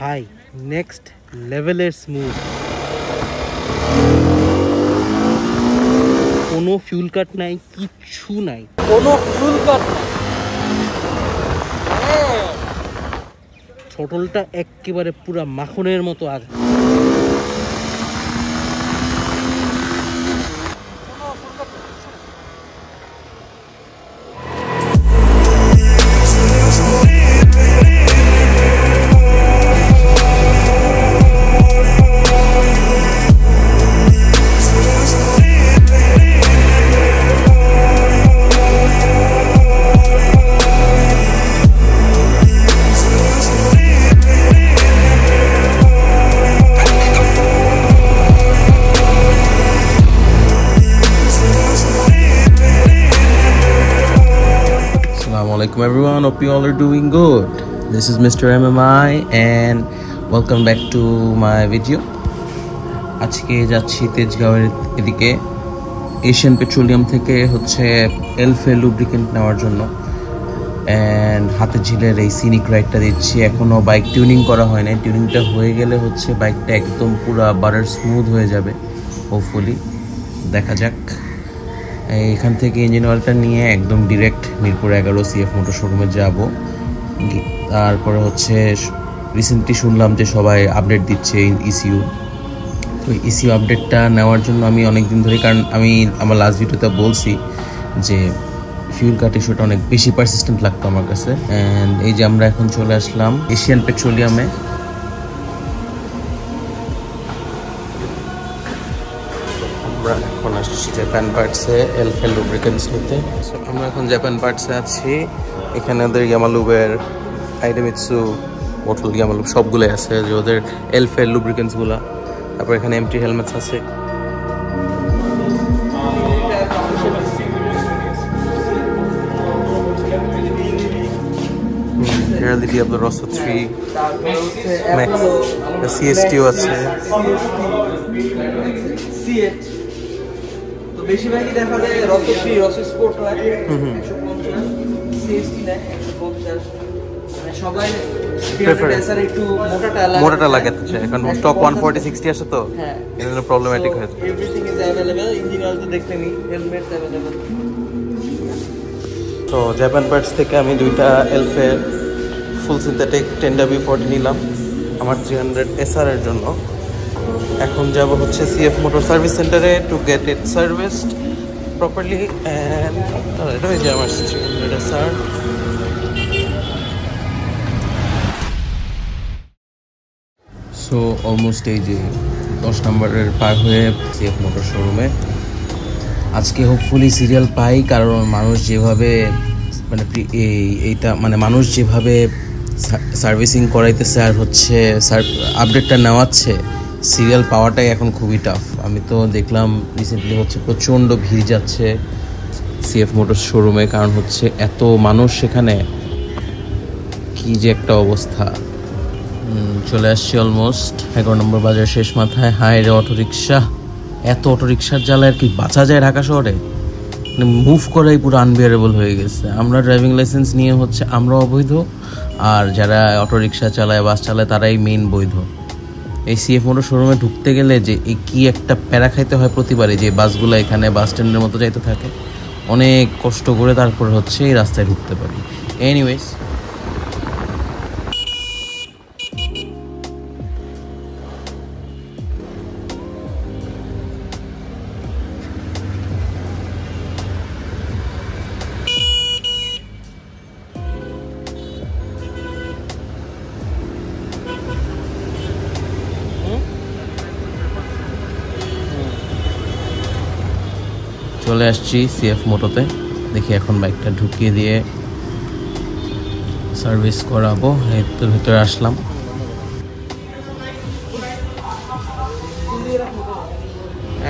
High, next লেভেলের smooth, কোনো fuel কাট নাই, কিচ্ছু নাই, কোনো ফিউল কাট নাই। থ্রোটলটা একেবারে পুরা মাখনের মতো আগে। Assalamualaikum everyone, hope you all are doing good. This is Mr. MMI and welcome back to my video. আজকে যাচ্ছি তেজগাঁওয়ের এদিকে এশিয়ান পেট্রোলিয়াম থেকে হচ্ছে এলফে লুব্রিকেন্ট নেওয়ার জন্য, অ্যান্ড হাতের ঝিলের এই সিনিক রাইডটা দিচ্ছি। এখনও বাইক টিউনিং করা হয় নাই, টিউনিংটা হয়ে গেলে হচ্ছে বাইকটা একদম পুরো বাটার স্মুথ হয়ে যাবে হোপফুলি। দেখা যাক। এখান থেকে ইঞ্জিন অয়েলটা নিয়ে একদম ডিরেক্ট মিরপুর 11 সিএফ মোটর শোরুমে যাব। তারপরে হচ্ছে রিসেন্টলি শুনলাম যে সবাই আপডেট দিচ্ছে ইসিউ, তো ইসিউ আপডেটটা নেওয়ার জন্য আমি অনেক দিন ধরে, কারণ আমি আমার লাস্ট ভিডিওতে বলছি যে ফিউল কাট ইস্যুটা অনেক বেশি পারসিস্টেন্ট লাগতো আমার কাছে। অ্যান্ড এই যে আমরা এখন চলে আসলাম এশিয়ান পেট্রোলিয়ামে। আমরা এখন আসছি জাপান পার্টসে এলফে লুব্রিকেন্টস নিতে। আমরা এখন জাপান পার্টসে আছি। এখানে ওদের ইয়ামালুবের আইডেমিৎসু বোটল ইয়ামালুব সবগুলোই আছে, যে ওদের এলফে লুব্রিকেন্টসগুলো। তারপর এখানে এমটি হেলমেটস আছে। Reality of the Rosso 3 Max, the CSTO আছে। তো বেশিরভাগই দেখা যায় রসো 3 রসো স্পোর্ট হয় 150 সিএসটি নেয় 150, মানে সবাই প্রেফারেন্সার একটু মোটাটা লাগাচ্ছে, এখন স্টক 140 60 আসে, তো এর জন্য প্রবলেম্যাটিক হয়ে যায়। Everything is available, engine oil তো দেখতে নি, হেলমেট अवेलेबल। তো জাপান পার্টস থেকে আমি দুইটা এলফে ফুল সিনথেটিক 10W40 নিলাম আমার 300 SR এর জন্য। এখন যাব হচ্ছে সিএফ মোটর সার্ভিস সেন্টারে to get it serviced properly. And এটা হয়ে যায় আমার 300 SR। সো অলমোস্ট এই যে 10 নম্বরের পার হয়ে সিএফ মোটর শোরুমে। আজকে হোপফুলি সিরিয়াল পাই, কারণ মানুষ যেভাবে মানুষ যেভাবে সার্ভিসিং করাইতেছে আর হচ্ছে আপডেটটা নেওয়াচ্ছে, সিরিয়াল পাওয়াটাই এখন খুবই টাফ। আমি তো দেখলাম রিসেন্টলি হচ্ছে প্রচণ্ড ভিড় যাচ্ছে সিএফ মোটর শোরুমে, কারণ হচ্ছে এত মানুষ সেখানে, কি যে একটা অবস্থা। চলে আসছি অলমোস্ট 11 নম্বর বাজার শেষ মাথায়। হাই রে অটোরিকশা, এত অটোরিকশার জ্বালা আর কি বাঁচা যায় ঢাকা শহরে, মানে মুভ করাই পুরো আনবিয়ারেবল হয়ে গেছে। আমরা ড্রাইভিং লাইসেন্স নিয়ে হচ্ছে আমরা অবৈধ, আর যারা অটোরিকশা চালায় বাস চালায় তারাই মেইন বৈধ। এই সিএফ মোটর শোরুমে ঢুকতে গেলে যে এই কি একটা প্যারা খাইতে হয় প্রতিবারে, যে বাসগুলো এখানে বাস স্ট্যান্ডের মতো যাইতে থাকে, অনেক কষ্ট করে তারপর হচ্ছে এই রাস্তায় ঢুকতে পারি। এনিওয়েজ, চলে আসছি সিএফ মোটোতে। দেখি এখন বাইকটা ঢুকিয়ে দিয়ে সার্ভিস করাবো। এর তো ভিতরে আসলাম।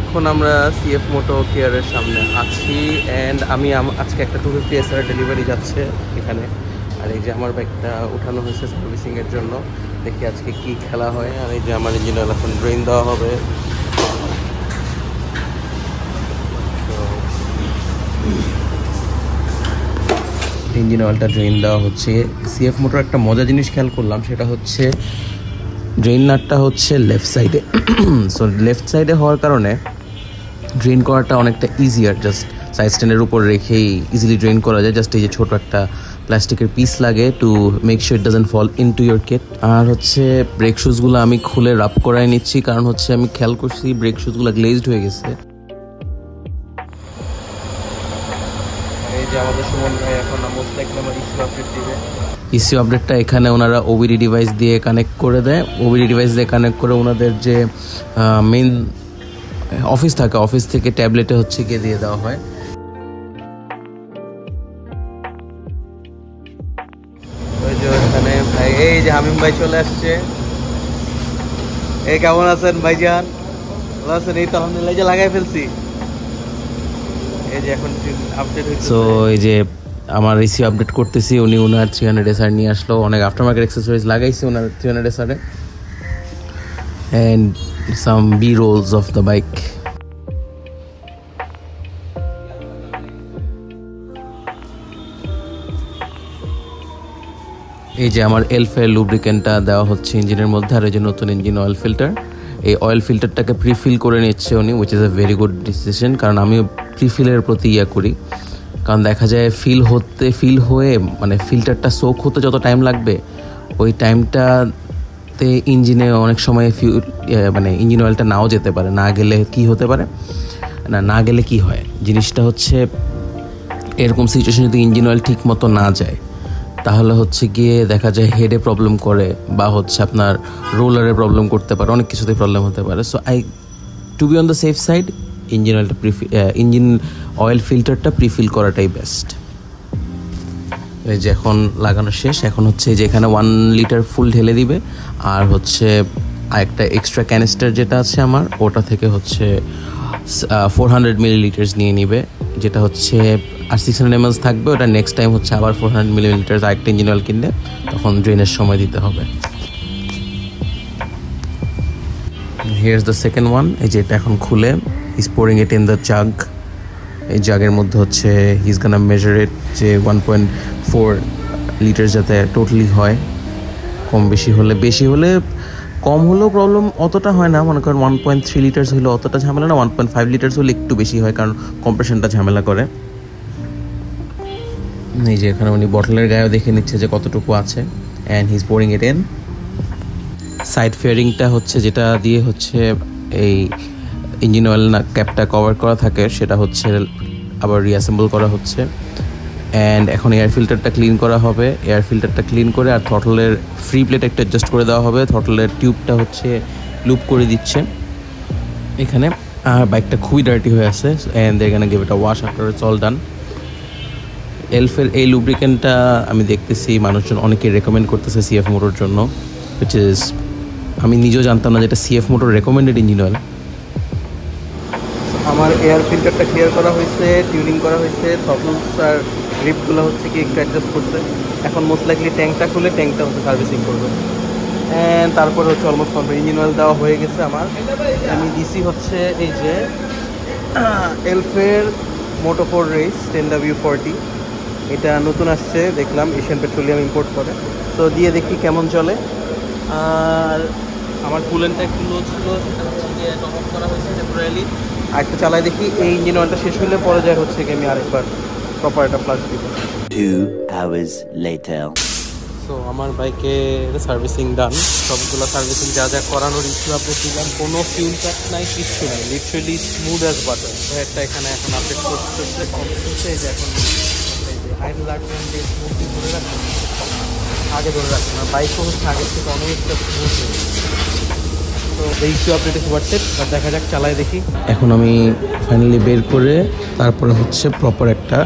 এখন আমরা সিএফ মোটো কেয়ারের সামনে আছি, অ্যান্ড আমি আজকে একটা 250 SR ডেলিভারি যাচ্ছে এখানে। আর এই যে আমার বাইকটা উঠানো হয়েছে সার্ভিসিংয়ের জন্য। দেখি আজকে কি খেলা হয়। আর এই যে আমার ইঞ্জিন অয়েল এখন ড্রেন দেওয়া হবে। ইঞ্জিন অয়েলটা ড্রেন দেওয়া হচ্ছে। সিএফ মোটর একটা মজা জিনিস খেয়াল করলাম, সেটা হচ্ছে ড্রেন নাটটা হচ্ছে লেফট সাইডে। সো লেফট সাইডে হওয়ার কারণে ড্রেন করাটা অনেকটা ইজিয়ার। জাস্ট সাইড স্ট্যান্ডের উপর রেখেই ইজিলি ড্রেন করা যায়। জাস্ট এই যে ছোটো একটা প্লাস্টিকের পিস লাগে to make sure it doesn't fall into your kit. আর হচ্ছে ব্রেক শুজগুলো আমি খুলে রাব করাই নিচ্ছি, কারণ হচ্ছে আমি খেয়াল করছি ব্রেক শুজগুলো গ্লেজড হয়ে গেছে। এই যে আমাদের সুমন ভাই এখন মোস্ট লাইকলি আমার ইস্যু আপডেট দিবে। ইসিউ আপডেটটা এখানে ওনারা ওবিডি ডিভাইস দিয়ে কানেক্ট করে দেয়। ওবিডি ডিভাইস দিয়ে কানেক্ট করে ওনাদের যে মেইন অফিস থাকে, অফিস থেকে ট্যাবলেটে হচ্ছে গিয়ে দিয়ে দেওয়া হয়। ওই যে ওখানে ভাই, এই যে হামিম ভাই চলে আসছে। এই কেমন আছেন ভাইজান? ভালো আছেন? এই তো আলহামদুলিল্লাহ, যে লাগাই ফেলছি। এই যে এখন আপডেট হচ্ছে। সো এই যে আমার ইসিউ আপডেট করতেছি, উনি ওনার 300 SR নিয়ে আসলো। অনেক আফটার মার্কেট অ্যাক্সেসরিজ লাগাইছি ওনার 300 SR-এ and some B rolls of the bike. এই যে আমার এলফের লুব্রিকেন্টটা দেওয়া হচ্ছে ইঞ্জিনের মধ্যে, আর এই যে নতুন ইঞ্জিন অয়েল ফিল্টার। এই অয়েল ফিল্টারটাকে প্রিফিল করে নিচ্ছে উনি, which is a very good decision, কারণ আমিও প্রিফিলের প্রতি করি। কারণ দেখা যায় ফিল হয়ে মানে ফিল্টারটা সোক হতে যত টাইম লাগবে, ওই টাইমটাতে ইঞ্জিনে অনেক সময় মানে ইঞ্জিন অয়েলটা নাও যেতে পারে। না গেলে কি হতে পারে, না গেলে কি হয় জিনিসটা হচ্ছে, এরকম সিচুয়েশন যদি ইঞ্জিন অয়েল ঠিক মতো না যায়, তাহলে হচ্ছে গিয়ে দেখা যায় হেডে প্রবলেম করে, বা হচ্ছে আপনার রোলারে প্রবলেম করতে পারে, অনেক কিছুতেই প্রবলেম হতে পারে। So to be on the safe side, engine oil ফিল্টারটা প্রিফিল করাটাই বেস্ট। এই যে এখন লাগানো শেষ, এখন হচ্ছে যে এখানে 1 লিটার ফুল ঢেলে দিবে, আর হচ্ছে আরেকটা এক্সট্রা ক্যানিস্টার যেটা আছে আমার, ওটা থেকে হচ্ছে 400 মিলিলিটার্স নিয়ে নিবে, যেটা হচ্ছে আর 600 ml থাকবে। ওটা নেক্সট টাইম হচ্ছে আবার 400 মিলিলিটার্স আরেকটা ইঞ্জিন অয়েল কিনলে তখন ড্রেনের সময় দিতে হবে। Here's the second one. এই যে এটা এখন খুলে is pouring it in the jug. এই জাগের মধ্যে হচ্ছে হিজ গানা মেজার ইট, যে 1.4 লিটার যাতে টোটালি হয়। বেশি হলে কম হলেও প্রবলেম অতটা হয় না, মনে করেন 1.3 লিটার্স হলে অতটা ঝামেলা না, 1.5 লিটার্স হলে একটু বেশি হয়, কারণ কম্প্রেশনটা ঝামেলা করে। এই যে এখানে উনি বটলের গায়েও দেখে নিচ্ছে যে কতটুকু আছে, and he is pouring it in. Side ফেয়ারিংটা হচ্ছে যেটা দিয়ে হচ্ছে এই ইঞ্জিন অয়েল না ক্যাপটা কভার করা থাকে, সেটা হচ্ছে আবার রিঅ্যাসেম্বল করা হচ্ছে। অ্যান্ড এখন এয়ার ফিল্টারটা ক্লিন করা হবে। এয়ার ফিল্টারটা ক্লিন করে আর থ্রটলের ফ্রি প্লেট একটা অ্যাডজাস্ট করে দেওয়া হবে। থ্রটলের টিউবটা হচ্ছে লুপ করে দিচ্ছে এখানে। আর বাইকটা খুবই ডার্টি হয়ে আছে, অ্যান্ড এখানে give it a wash after it's all done. এলফের এই লুব্রিকেন্টটা আমি দেখতেছি মানুষজন অনেকে রেকমেন্ড করতেছে সিএফ মোটর জন্য, উইচ ইজ আমি নিজেও জানতাম না যেটা CF motor recommended engine oil. আমার এয়ার ফিল্টারটা ক্লিয়ার করা হয়েছে, টিউনিং করা হয়েছে, থ্রটলস আর গ্রিপগুলো হচ্ছে কি একটু অ্যাডজাস্ট করছে। এখন মোস্ট লাইকলি ট্যাঙ্কটা খুলে ট্যাঙ্কটা হচ্ছে সার্ভিসিং করবে, অ্যান্ড তারপরে হচ্ছে অলমোস্ট কমপ্লিট। ইঞ্জিন অয়েল দেওয়া হয়ে গেছে আমার। আমি দিছি হচ্ছে এই যে এলফের মোটো4 রেস 10W40, এটা নতুন আসছে দেখলাম, এশিয়ান পেট্রোলিয়াম ইম্পোর্ট করে। তো দিয়ে দেখি কেমন চলে। আর আমার কুলেন্টটা একটু লো ছিল, সেটা হচ্ছে গিয়ে টপ আপ করা হয়েছে টেম্পোরারি। আরেকটা চালাই দেখি, এই ইঞ্জিন অয়েলটা শেষ হলে পরে যায় হচ্ছে কি আমি আরেকবার প্রপার একটা প্লাস দিব। 2 hours later. সো আমার বাইকের সার্ভিসিং ডান, সবগুলো সার্ভিসিং যা যা করানোর ইস্যু আপডেট দিলাম, কোনো ফিউল প্যাক নাই, কিচ্ছু নাই, লিটারেলি স্মুথ অ্যাজ বাটার। একটা এখানে এখন আপডেট করতেছে, কমপ্লিট যে এখন আইডল রাখবেন, যে স্মুথলি ধরে রাখবেন, আগে ধরে রাখবেন না, বাইকও হচ্ছে আগের থেকে অনেকটা স্মুথ হয়ে গেছে। তো এই ইস্যু আপডেট ইজ হোয়াটসঅ্যাপ, আর দেখা যাক, চালাই দেখি। এখন আমি ফাইনালি বের করে তারপরে হচ্ছে প্রপার একটা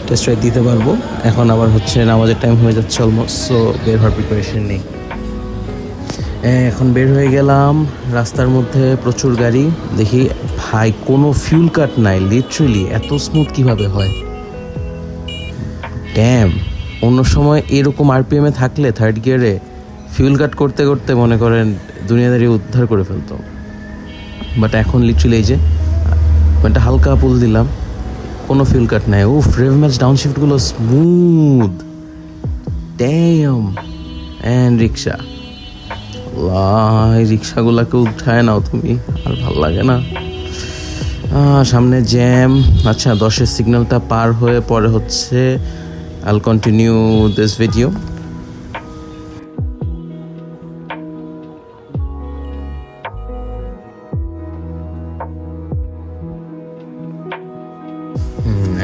টেস্ট রাইড দিতে পারবো। এখন আবার হচ্ছে নামাজের টাইম হয়ে যাচ্ছে অলমোস্ট, সো বের হওয়ার প্রিপারেশন নেই। এখন বের হয়ে গেলাম, রাস্তার মধ্যে প্রচুর গাড়ি। দেখি ভাই কোনো ফিউল কাট নাই, লিটারেলি এত স্মুথ কিভাবে হয়, ড্যাম। অন্য সময় এরকম আরপিএমে থাকলে থার্ড গিয়ারে ফিউল কাট করতে করতে মনে করেন দুনিয়াদারি উদ্ধার করে ফেলতো, বাট এখন লিটারেলি এই যে একটা হালকা পুল দিলাম, কোনো ফিউল কাট নাই। ও রেভ ম্যাচ ডাউনশিফটগুলো স্মুথ, ড্যাম। অ্যান্ড রিক্সা আল্লাহ, এই রিক্সাগুলাকে উঠায় নাও তুমি, আর ভাল লাগে না। সামনে জ্যাম। আচ্ছা, 10-এর সিগন্যালটা পার হয়ে পরে হচ্ছে I'll continue this video.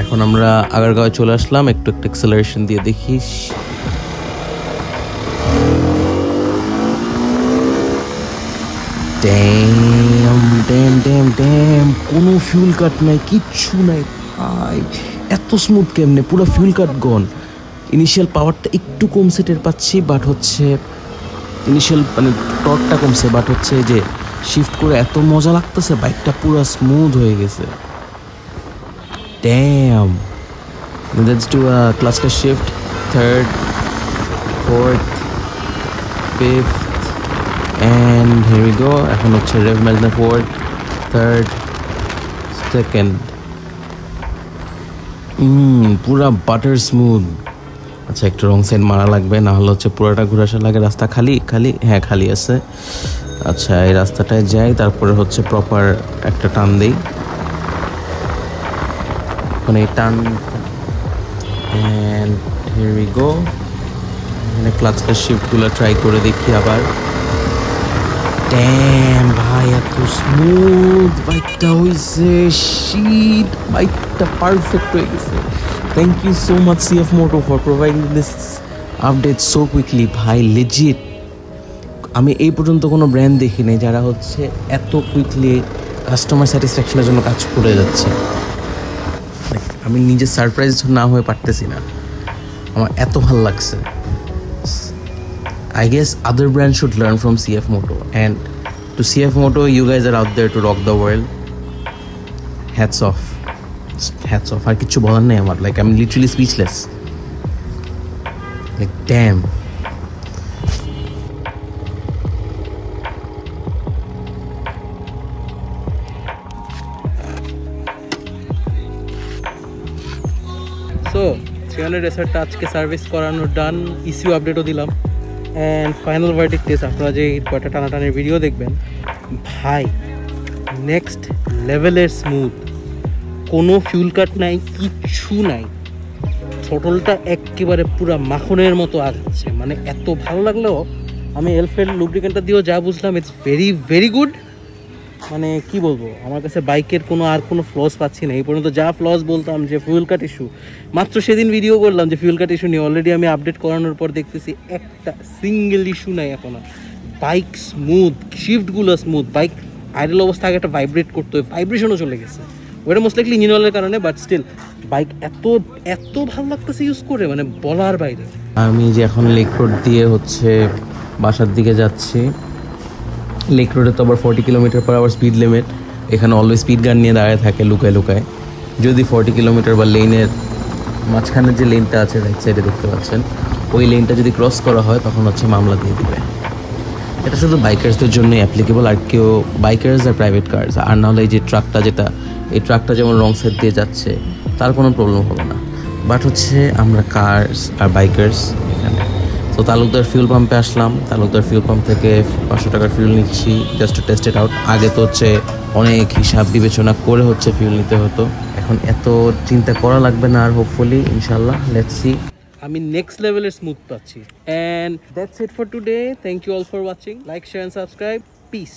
এখন আমরা আগারগাঁও চলে আসলাম, একটু অ্যাক্সেলারেশন দিয়ে দেখিস। কোনো ফিউল কাট নাই, কিচ্ছু নাই ভাই। এত স্মুথ কেমনে, পুরো ফিউল কাট গন। ইনিশিয়াল পাওয়ারটা একটু কমছে টের পাচ্ছি, বাট হচ্ছে ইনিশিয়াল মানে টর্কটা কমছে, বাট হচ্ছে যে শিফট করে এত মজা লাগতেছে, বাইকটা পুরো স্মুথ হয়ে গেছে। Damn. Let's do a cluster shift. 3rd, 4th, 5th, and here we go. এখন হচ্ছে rev measure 4th, 3rd, 2nd. পুরা বাটার স্মুথ। আচ্ছা, একটু রং সাইড মারা লাগবে, না হলে হচ্ছে পুরোটা ঘুরে আসা লাগে। রাস্তা খালি খালি, হ্যাঁ খালি আছে। আচ্ছা, এই রাস্তাটায় যাই, তারপরে হচ্ছে প্রপার একটা টান দিই। এখন এই টান, and here we go. এখানে ক্লাচের শিফটগুলো ট্রাই করে দেখি আবার। ড্যাম ভাই, এত স্মুথ বাইকটা হয়েছে, শিট, বাইকটা পারফেক্ট হয়ে গেছে। Thank you so much CF Moto for providing this update so quickly. ভাই লেজিট আমি এই পর্যন্ত কোনো ব্র্যান্ড দেখিনি যারা হচ্ছে এত কুইকলি কাস্টমার স্যাটিসফ্যাকশনের জন্য কাজ করে যাচ্ছে। আমি নিজে সারপ্রাইজ না হয়ে পারতেছি না, আমার এত ভালো লাগছে। I guess other brands should learn from CF Moto, and to CF Moto, you guys are out there to rock the world. Hats off. Hats off. আর কিছু বলার নেই আমার, like I'm literally speechless. Like damn. So 300 রেসারটা আজকে service করানো ডান, issue আপডেটও দিলাম, and final verdict test. আপনারা যে কয়টা টানাটানের ভিডিও দেখবেন, ভাই নেক্সট লেভেলের স্মুথ, কোনো ফিউল কাট নাই, কিচ্ছু নাই। থ্রটলটা একেবারে পুরা মাখনের মতো আসছে, মানে এত ভালো লাগলেও আমি এলফেল লুব্রিকেন্টটা দিয়েও যা বুঝলাম, ইটস ভেরি ভেরি গুড। মানে কি বলবো, আমার কাছে বাইকের কোনো ফ্লস পাচ্ছি না এই পর্যন্ত। যা ফ্লস বলতাম যে ফুয়েল কাট ইস্যু, মাত্র সেদিন ভিডিও করলাম যে ফুয়েল কাট ইস্যু নিয়ে, অলরেডি আমি আপডেট করানোর পর দেখতেছি একটা সিঙ্গেল ইস্যু নাই এখনো। বাইক স্মুথ, শিফটগুলো স্মুথ, বাইক আইডল অবস্থা আগে একটা ভাইব্রেট করতো, ওই ভাইব্রেশনও চলে গেছে। ওটা মোস্ট লাইকলি ইঞ্জিন অয়েলের কারণে, বাট স্টিল বাইক এত এত ভালো লাগতেছে ইউজ করে, মানে বলার বাইরে। আমি যে এখন লেক রোড দিয়ে হচ্ছে বাসার দিকে যাচ্ছি। লেক রোডে তো আবার 40 km/h স্পিড লিমিট, এখানে অলওয়েজ স্পিড গান নিয়ে দাঁড়িয়ে থাকে লুকায় লুকায়। যদি 40 কিলোমিটার বা লেনের মাঝখানে যে লেনটা আছে রাইট সাইডে দেখতে পাচ্ছেন, ওই লেনটা যদি ক্রস করা হয় তখন হচ্ছে মামলা দিয়ে দিবে। এটা শুধু বাইকার্সদের জন্যই অ্যাপ্লিকেবল, আর কেউ বাইকার্স আর প্রাইভেট কার্স, আর নাহলে এই যে ট্রাকটা, যেটা এই ট্রাকটা যেমন রং সাইড দিয়ে যাচ্ছে তার কোনো প্রবলেম হবে না। বাট হচ্ছে আমরা কার্স আর বাইকার্স এখানে। তো তালুকদার ফিউল পাম্পে আসলাম, তালুকদার ফিউল পাম্প থেকে 500 টাকার ফিউল নিচ্ছি just to test it out. আগে তো হচ্ছে অনেক হিসাব বিবেচনা করে হচ্ছে ফিউল নিতে হতো, এখন এত চিন্তা করা লাগবে না আর, হোপফুলি ইনশাল্লাহ, লেটস সি। আমি নেক্সট লেভেলের স্মুথ পাচ্ছি। And that's it for today. Thank you all for watching. Like, share and subscribe. Piece.